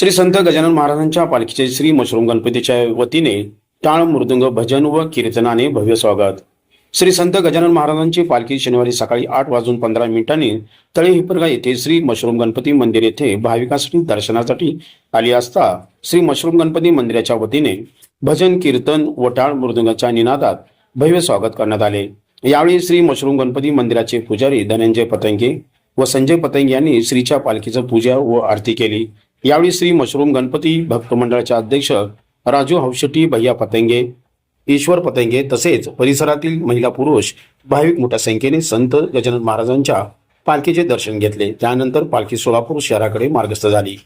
श्री संत गजानन महाराजांच्या पालखीचे श्री मशरूम गणपतीच्या वतीने टाळ मृदुंग भजन व कीर्तनाने भव्य स्वागत। श्री संत गजानन महाराजांची पालखी शनिवारी सकाळी 8:15 तळे हिप्परगा येथे श्री मशरूम गणपती मंदिर येथे भाविकांसाठी दर्शनासाठी आली असता श्री मशरूम गणपती मंदिराच्या वतीने भजन कीर्तन व टाळ मृदुंगाच्या निनादात भव्य स्वागत करण्यात आले। यावेळी श्री मशरूम गणपती मंदिराचे पुजारी धनंजय पतंगे व संजय पतंगे यांनी श्रीच्या पालखीचं पूजा व आरती केली। यावेळी श्री मशरूम गणपती भक्त मंडळाचे अध्यक्ष राजू हौशेटी, भैया पतंगे, ईश्वर पतंगे तसेच परिसरातील महिला पुरुष भाविक मोठ्या संख्येने संत गजानन महाराजांच्या पालखीचे दर्शन घेतले। त्यानंतर पालखी सोलापूर शहराकडे मार्गस्थ झाली।